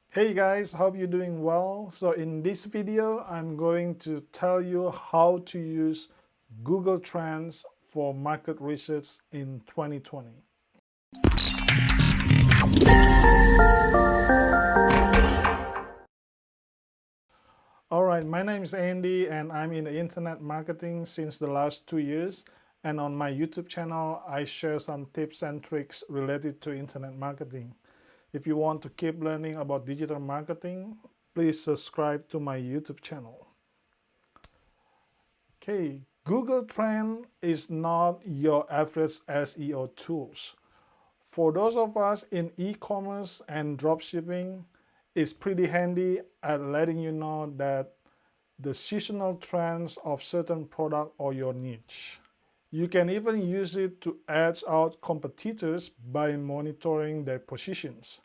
Hey guys, hope you're doing well. So in this video, I'm going to tell you how to use Google Trends for market research in 2020. All right, my name is Andy and I'm in the internet marketing since the last 2 years. And on my YouTube channel, I share some tips and tricks related to internet marketing. If you want to keep learning about digital marketing, please subscribe to my YouTube channel. Okay, Google Trend is not your average SEO tools. For those of us in e-commerce and dropshipping, it's pretty handy at letting you know that the seasonal trends of certain product or your niche. You can even use it to edge out competitors by monitoring their positions.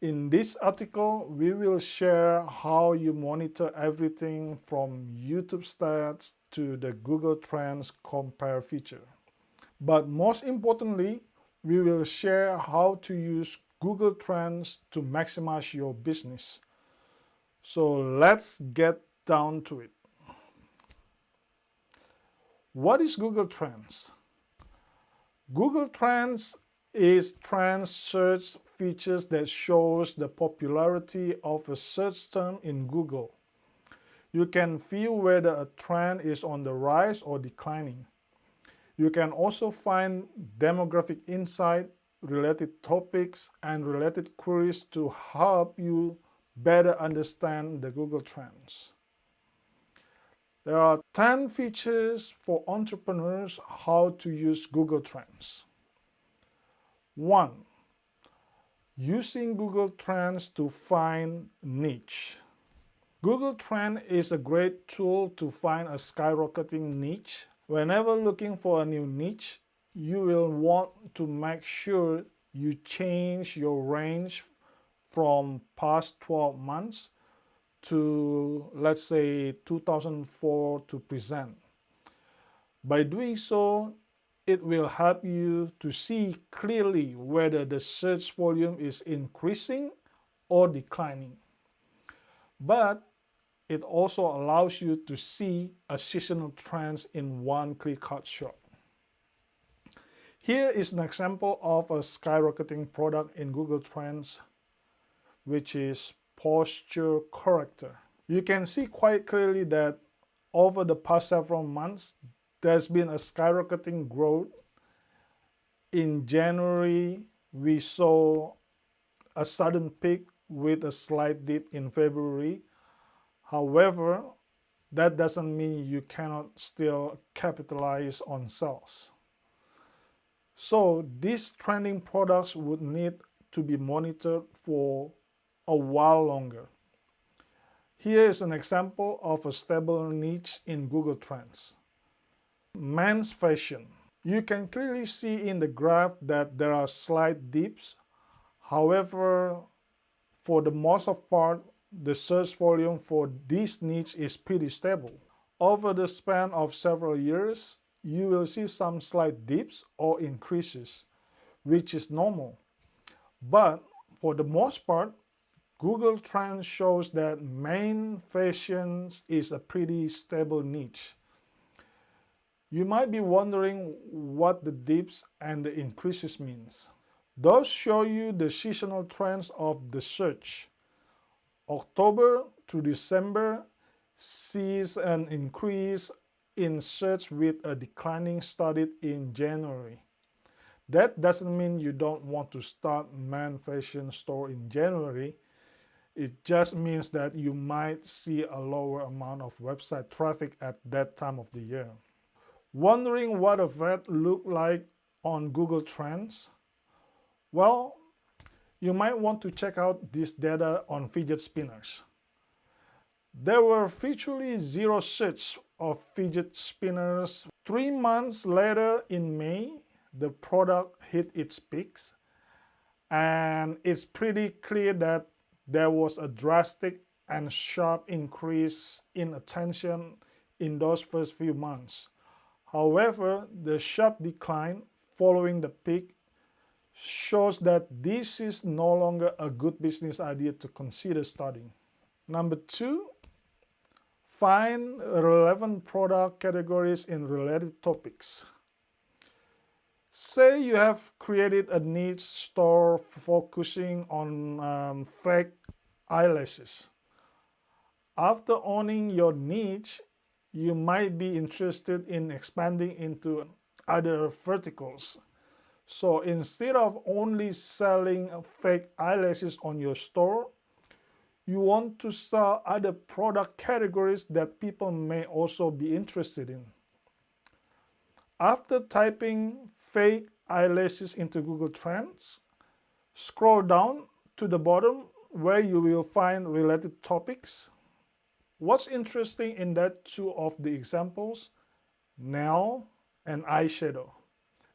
In this article, we will share how you monitor everything from YouTube stats to the Google Trends Compare feature. But most importantly, we will share how to use Google Trends to maximize your business. So let's get down to it. What is Google Trends? Google Trends is trend search features that shows the popularity of a search term in Google. You can feel whether a trend is on the rise or declining. You can also find demographic insight, related topics, and related queries to help you better understand the Google Trends. There are 10 features for entrepreneurs how to use Google Trends. 1. Using Google Trends to find niche. Google Trend is a great tool to find a skyrocketing niche. Whenever looking for a new niche, you will want to make sure you change your range from past 12 months to, let's say, 2004 to present. By doing so, it will help you to see clearly whether the search volume is increasing or declining. But it also allows you to see a seasonal trends in one click-out shot. Here is an example of a skyrocketing product in Google Trends, which is posture corrector. You can see quite clearly that over the past several months, there's been a skyrocketing growth. In January, we saw a sudden peak with a slight dip in February. However, that doesn't mean you cannot still capitalize on sales. So these trending products would need to be monitored for a while longer. Here is an example of a stable niche in Google Trends. Men's fashion. You can clearly see in the graph that there are slight dips. However, for the most of part, the search volume for this niche is pretty stable. Over the span of several years, you will see some slight dips or increases, which is normal. But for the most part, Google Trends shows that men's fashion is a pretty stable niche. You might be wondering what the dips and the increases means. Those show you the seasonal trends of the search. October to December sees an increase in search with a declining started in January. That doesn't mean you don't want to start men's fashion store in January. It just means that you might see a lower amount of website traffic at that time of the year. Wondering what a vet look like on Google Trends? Well, you might want to check out this data on fidget spinners. There were virtually zero search of fidget spinners. 3 months later in May, the product hit its peaks, and it's pretty clear that there was a drastic and sharp increase in attention in those first few months. However, the sharp decline following the peak shows that this is no longer a good business idea to consider starting. Number 2, find relevant product categories in related topics. Say you have created a niche store focusing on fake eyelashes. After owning your niche, you might be interested in expanding into other verticals. So instead of only selling fake eyelashes on your store, you want to sell other product categories that people may also be interested in. After typing fake eyelashes into Google Trends, scroll down to the bottom where you will find related topics. What's interesting in that two of the examples, nail and eyeshadow.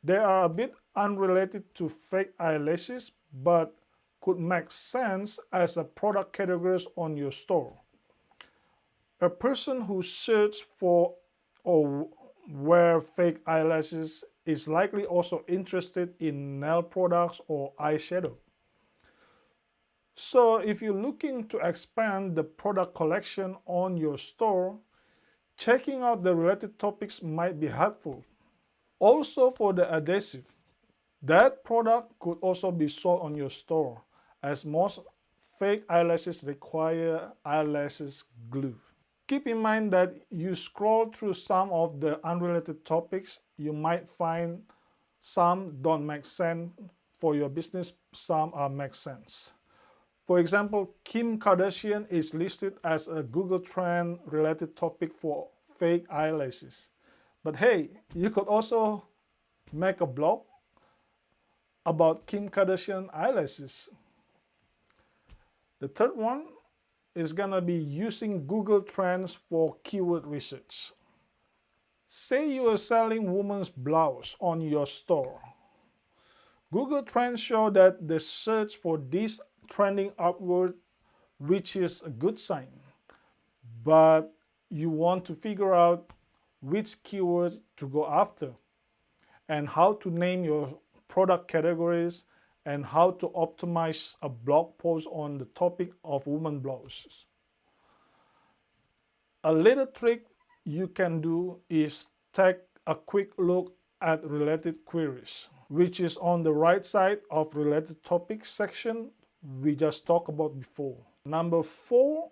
They are a bit unrelated to fake eyelashes, but could make sense as a product categories on your store. A person who searches for or wear fake eyelashes is likely also interested in nail products or eyeshadow. So if you're looking to expand the product collection on your store, checking out the related topics might be helpful. Also for the adhesive, that product could also be sold on your store, as most fake eyelashes require eyelashes glue. Keep in mind that you scroll through some of the unrelated topics, you might find some don't make sense for your business, some make sense. For example, Kim Kardashian is listed as a Google Trend related topic for fake eyelashes. But hey, you could also make a blog about Kim Kardashian eyelashes. The third one is gonna be using Google Trends for keyword research. Say you are selling women's blouse on your store. Google Trends show that the search for this trending upward, which is a good sign. But you want to figure out which keywords to go after and how to name your product categories and how to optimize a blog post on the topic of women blouses. A little trick you can do is take a quick look at related queries, which is on the right side of related topics section we just talked about before. Number 4,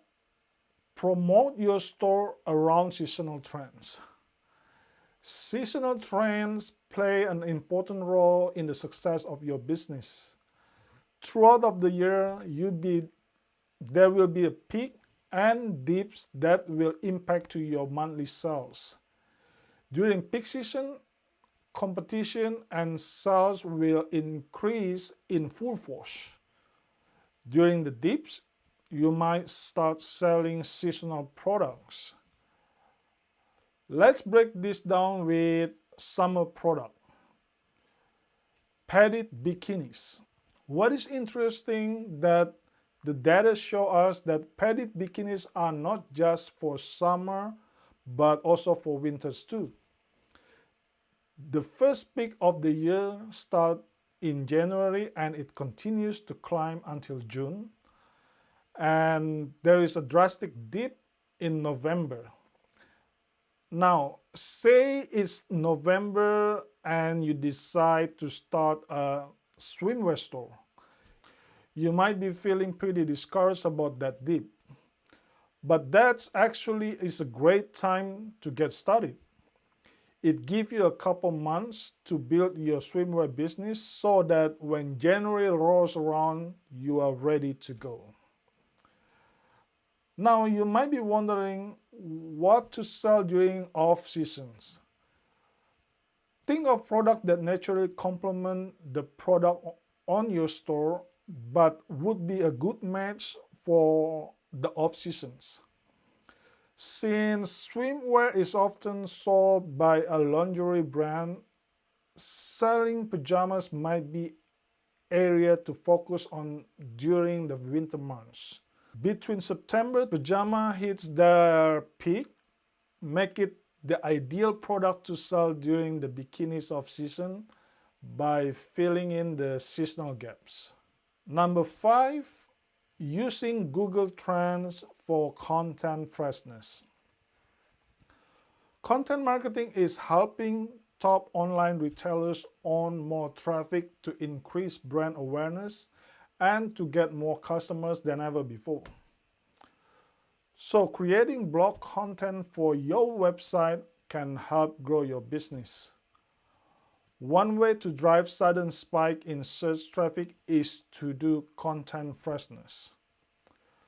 promote your store around seasonal trends. Seasonal trends play an important role in the success of your business. Throughout of the year, there will be a peak and dips that will impact to your monthly sales. During peak season, competition and sales will increase in full force. During the dips, you might start selling seasonal products. Let's break this down with summer product. Padded bikinis. What is interesting that the data show us that padded bikinis are not just for summer, but also for winters too. The first peak of the year starts in January and it continues to climb until June. And there is a drastic dip in November. Now, say it's November and you decide to start a swimwear store. You might be feeling pretty discouraged about that dip. But that's actually is a great time to get started. It gives you a couple months to build your swimwear business so that when January rolls around, you are ready to go. Now, you might be wondering what to sell during off seasons. Think of products that naturally complement the product on your store but would be a good match for the off seasons. Since swimwear is often sold by a lingerie brand, selling pajamas might be area to focus on during the winter months. Between September, pajama hits their peak, make it the ideal product to sell during the bikinis off season. by filling in the seasonal gaps. Number 5, using Google Trends for content freshness. Content marketing is helping top online retailers earn more traffic to increase brand awareness and to get more customers than ever before. So creating blog content for your website can help grow your business. One way to drive sudden spike in search traffic is to do content freshness.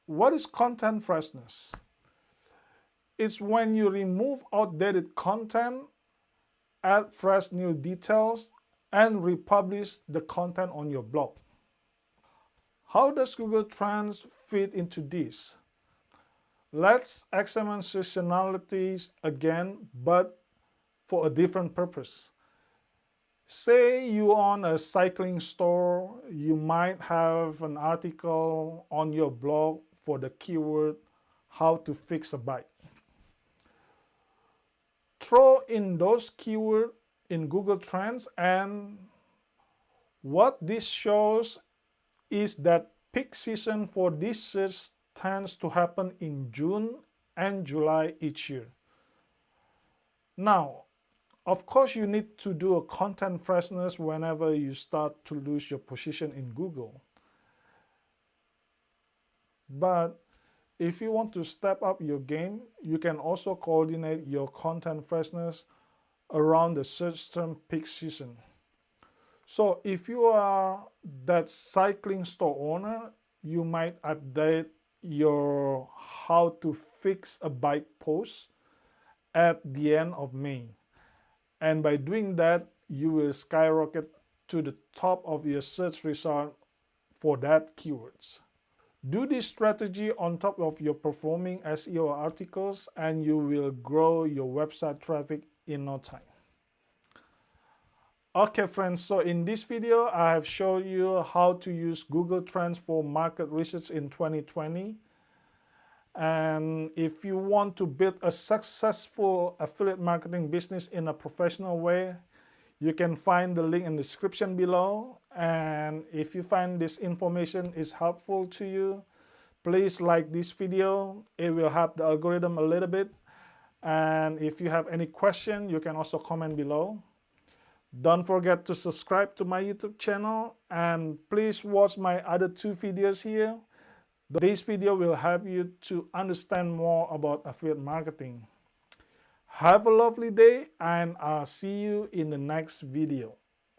What is content freshness? It's when you remove outdated content, add fresh new details, and republish the content on your blog. How does Google Trends fit into this? Let's examine seasonalities again, but for a different purpose. Say you own a cycling store, you might have an article on your blog for the keyword how to fix a bike. Throw in those keywords in Google Trends, and what this shows is that peak season for this search tends to happen in June and July each year. Now, of course, you need to do a content freshness whenever you start to lose your position in Google. But if you want to step up your game, you can also coordinate your content freshness around the search term peak season. So if you are that cycling store owner, you might update your how to fix a bike post at the end of May. And by doing that, you will skyrocket to the top of your search result for that keywords. Do this strategy on top of your performing SEO articles and you will grow your website traffic in no time. Okay friends, so in this video I have shown you how to use Google Trends for market research in 2020. And if you want to build a successful affiliate marketing business in a professional way, you can find the link in the description below. And if you find this information is helpful to you, please like this video. It will help the algorithm a little bit. And if you have any question, you can also comment below. Don't forget to subscribe to my YouTube channel and please watch my other 2 videos here. This video will help you to understand more about affiliate marketing. Have a lovely day and I'll see you in the next video.